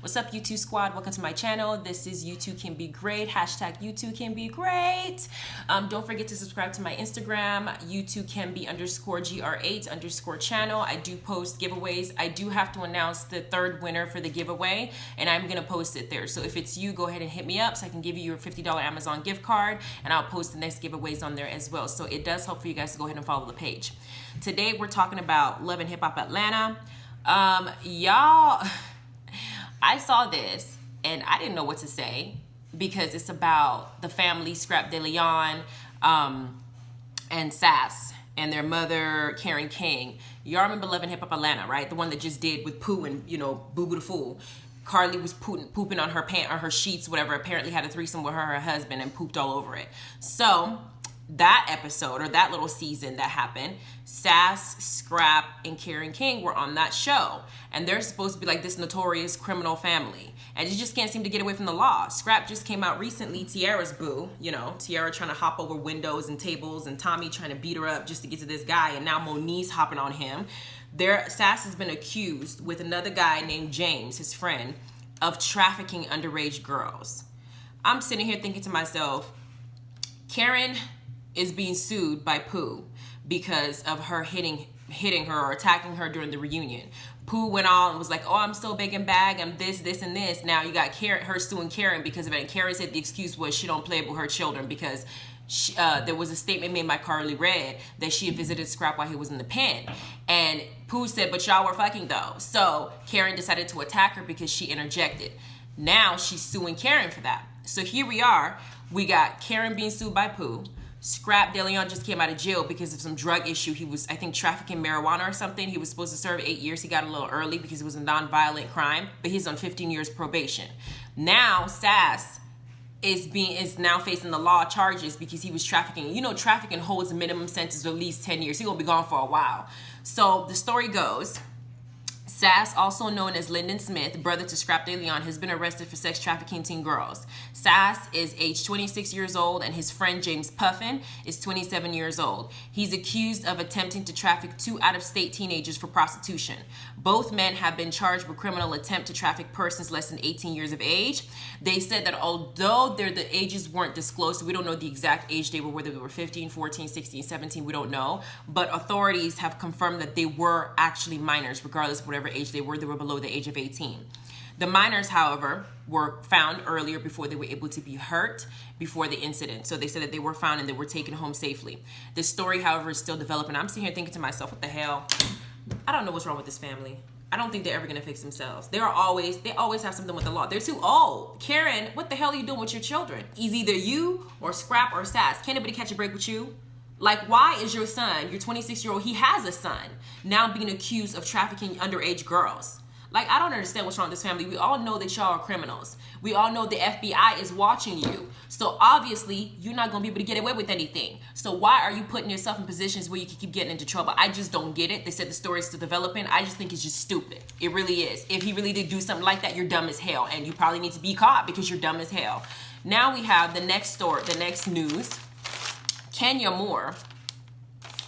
What's up, YouTube squad? Welcome to my channel. This is YouTube Can Be Great. Hashtag YouTube Can Be Great. Don't forget to subscribe to my Instagram, YouTube Can Be _GR8 channel. I do post giveaways. I do have to announce the third winner for the giveaway, and I'm gonna post it there. So if it's you, go ahead and hit me up so I can give you your $50 Amazon gift card, and I'll post the next giveaways on there as well. So it does help for you guys to go ahead and follow the page. Today we're talking about Love and Hip Hop Atlanta. Y'all, I saw this and I didn't know what to say because it's about the family, Scrapp de Leon, and Sass and their mother, Karen King. Y'all remember Love and Hip Hop Atlanta, right? The one that just did with Pooh and, you know, Boo Boo the Fool. Carly was pooping on her sheets, whatever, apparently had a threesome with her husband and pooped all over it. So that episode, or that little season that happened, Sass, Scrapp, and Karen King were on that show. And they're supposed to be like this notorious criminal family. And you just can't seem to get away from the law. Scrapp just came out recently, Tiara's boo, you know, Tiara trying to hop over windows and tables, and Tommy trying to beat her up just to get to this guy, and now Monique's hopping on him. Sass has been accused with another guy named James, his friend, of trafficking underage girls. I'm sitting here thinking to myself, Karen is being sued by Pooh because of her hitting her or attacking her during the reunion. Pooh went on and was like, oh, I'm still big and bag, I'm this, and this. Now you got her suing Karen because of it. And Karen said the excuse was she don't play with her children because there was a statement made by Carly Red that she had visited Scrapp while he was in the pen. And Pooh said, but y'all were fucking though. So Karen decided to attack her because she interjected. Now she's suing Karen for that. So here we are. We got Karen being sued by Pooh. Scrapp de Leon just came out of jail because of some drug issue. He was, I think, trafficking marijuana or something. He was supposed to serve 8 years. He got a little early because it was a non-violent crime, but he's on 15 years probation. Now Sass is now facing the law charges because he was trafficking. You know, trafficking holds a minimum sentence of at least 10 years. He's gonna be gone for a while. So the story goes, Sass, also known as Lyndon Smith, brother to Scrapp de Leon, has been arrested for sex trafficking teen girls. Sass is age 26 years old, and his friend James Puffin is 27 years old. He's accused of attempting to traffic 2 out-of-state teenagers for prostitution. Both men have been charged with criminal attempt to traffic persons less than 18 years of age. They said that although the ages weren't disclosed, so we don't know the exact age they were, whether they were 15, 14, 16, 17, we don't know. But authorities have confirmed that they were actually minors, regardless of whatever age they were below the age of 18. The minors, however, were found earlier before they were able to be hurt before the incident. So they said that they were found and they were taken home safely. This story, however, is still developing. I'm sitting here thinking to myself, what the hell? I don't know what's wrong with this family. I don't think they're ever gonna fix themselves. They always have something with the law. They're too old. Karen, what the hell are you doing with your children? It's either you or Scrapp or Sass. Can't anybody catch a break with you? Like, why is your son, your 26-year-old, he has a son, now being accused of trafficking underage girls? Like, I don't understand what's wrong with this family. We all know that y'all are criminals. We all know the FBI is watching you. So obviously, you're not going to be able to get away with anything. So why are you putting yourself in positions where you can keep getting into trouble? I just don't get it. They said the story is still developing. I just think it's just stupid. It really is. If he really did do something like that, you're dumb as hell. And you probably need to be caught because you're dumb as hell. Now we have the next story, the next news. Kenya Moore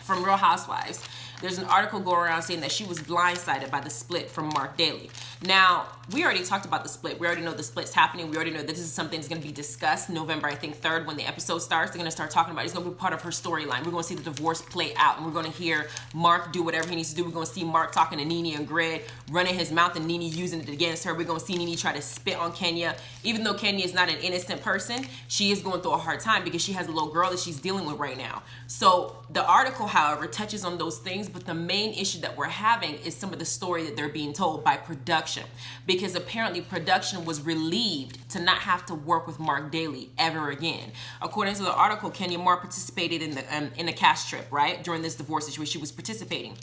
from Real Housewives. There's an article going around saying that she was blindsided by the split from Marc Daly. Now, we already talked about the split. We already know the split's happening. We already know that this is something that's going to be discussed November, I think, 3rd, when the episode starts. They're going to start talking about it. It's going to be part of her storyline. We're going to see the divorce play out, and we're going to hear Marc do whatever he needs to do. We're going to see Marc talking to Nene and Greg, running his mouth, and Nene using it against her. We're going to see Nene try to spit on Kenya. Even though Kenya is not an innocent person, she is going through a hard time because she has a little girl that she's dealing with right now. So the article, however, touches on those things, but the main issue that we're having is some of the story that they're being told by production, because apparently production was relieved to not have to work with Marc Daly ever again. According to the article, Kenya Moore participated in a cash trip, right, during this divorce situation. She was participating.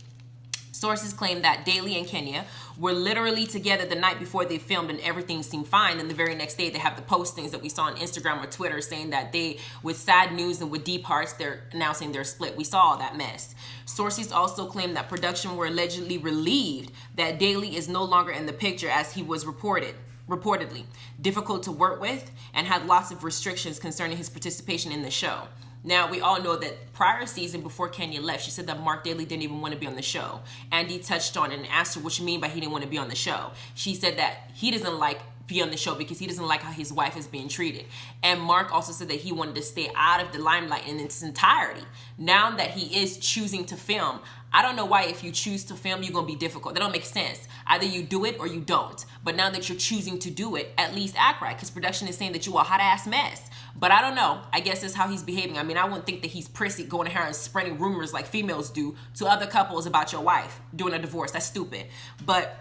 Sources claim that Daly and Kenya were literally together the night before they filmed and everything seemed fine. And the very next day, they have the postings that we saw on Instagram or Twitter saying that they, with sad news and with deep hearts, they're announcing their split. We saw all that mess. Sources also claim that production were allegedly relieved that Daly is no longer in the picture, as he was reportedly difficult to work with and had lots of restrictions concerning his participation in the show. Now, we all know that prior season, before Kenya left, she said that Marc Daly didn't even want to be on the show. Andy touched on it and asked her what you mean by he didn't want to be on the show. She said that he doesn't like be on the show because he doesn't like how his wife is being treated. And Marc also said that he wanted to stay out of the limelight in its entirety. Now that he is choosing to film, I don't know why if you choose to film, you're going to be difficult. That don't make sense. Either you do it or you don't. But now that you're choosing to do it, at least act right, because production is saying that you are a hot-ass mess. But I don't know. I guess that's how he's behaving. I mean, I wouldn't think that he's prissy going around and spreading rumors like females do to other couples about your wife doing a divorce. That's stupid. But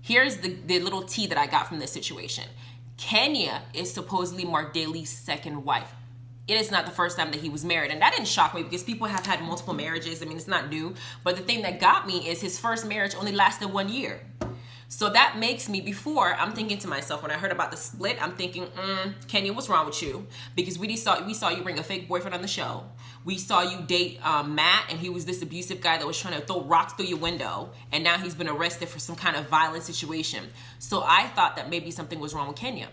here's the little tea that I got from this situation. Kenya is supposedly Marc Daly's second wife. It is not the first time that he was married. And that didn't shock me because people have had multiple marriages. I mean, it's not new. But the thing that got me is his first marriage only lasted 1 year. So that makes me, before, I'm thinking to myself, when I heard about the split, I'm thinking, Kenya, what's wrong with you? Because we saw you bring a fake boyfriend on the show. We saw you date Matt, and he was this abusive guy that was trying to throw rocks through your window. And now he's been arrested for some kind of violent situation. So I thought that maybe something was wrong with Kenya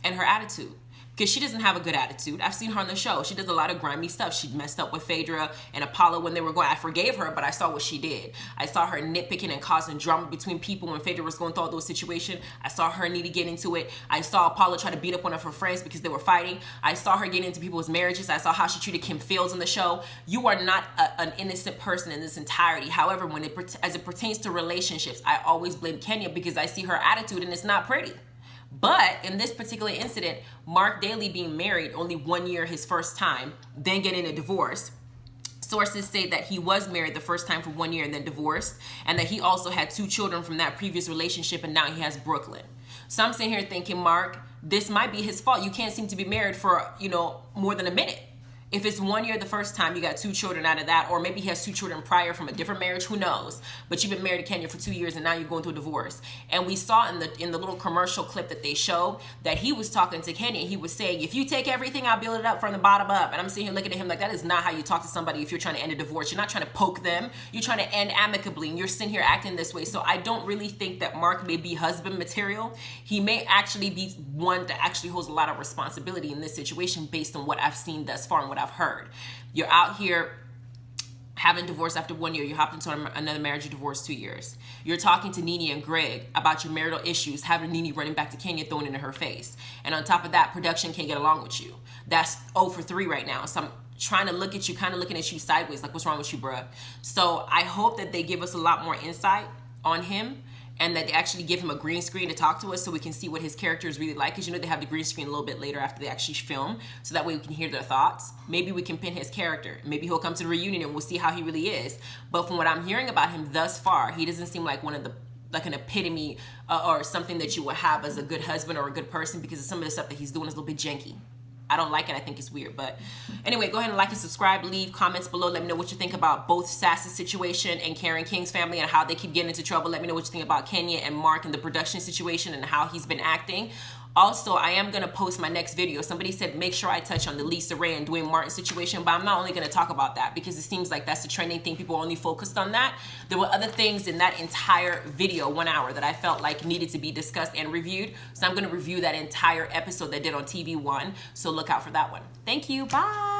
and her attitude. Because she doesn't have a good attitude. I've seen her on the show. She does a lot of grimy stuff. She messed up with Phaedra and Apollo when they were going. I forgave her, but I saw what she did. I saw her nitpicking and causing drama between people when Phaedra was going through all those situations. I saw her need to get into it. I saw Apollo try to beat up one of her friends because they were fighting. I saw her get into people's marriages. I saw how she treated Kim Fields on the show. You are not an innocent person in this entirety. However, as it pertains to relationships, I always blame Kenya because I see her attitude and it's not pretty. But in this particular incident, Marc Daly being married only 1 year his first time, then getting a divorce. Sources say that he was married the first time for 1 year and then divorced, and that he also had 2 children from that previous relationship, and now he has Brooklyn. So I'm sitting here thinking, Marc, this might be his fault. You can't seem to be married for, more than a minute. If it's 1 year the first time, you got 2 children out of that, or maybe he has 2 children prior from a different marriage, who knows? But you've been married to Kenya for 2 years and now you're going through a divorce. And we saw in the little commercial clip that they showed that he was talking to Kenya. He was saying, if you take everything, I'll build it up from the bottom up. And I'm sitting here looking at him like, that is not how you talk to somebody if you're trying to end a divorce. You're not trying to poke them. You're trying to end amicably, and you're sitting here acting this way. So I don't really think that Marc may be husband material. He may actually be one that actually holds a lot of responsibility in this situation based on what I've seen thus far and what I've heard. You're out here having divorce after 1 year. You hopped into another marriage, you divorced 2 years. You're talking to Nene and Greg about your marital issues, having Nene running back to Kenya, throwing it in her face. And on top of that, production can't get along with you. That's 0 for 3 right now. So I'm trying to look at you, kind of looking at you sideways, like, what's wrong with you, bruh? So I hope that they give us a lot more insight on him, and that they actually give him a green screen to talk to us so we can see what his character is really like. Because they have the green screen a little bit later after they actually film, so that way we can hear their thoughts. Maybe we can pin his character. Maybe he'll come to the reunion and we'll see how he really is. But from what I'm hearing about him thus far, he doesn't seem like like an epitome or something that you would have as a good husband or a good person, because of some of the stuff that he's doing is a little bit janky. I don't like it. I think it's weird. But anyway, go ahead and like and subscribe. Leave comments below. Let me know what you think about both Sass's situation and Karen King's family and how they keep getting into trouble. Let me know what you think about Kenya and Marc and the production situation and how he's been acting. Also, I am going to post my next video. Somebody said make sure I touch on the Lisa Ray and Dwayne Martin situation, but I'm not only going to talk about that because it seems like that's the trending thing. People are only focused on that. There were other things in that entire video, 1 hour, that I felt like needed to be discussed and reviewed. So I'm going to review that entire episode they did on TV1. So look out for that one. Thank you. Bye.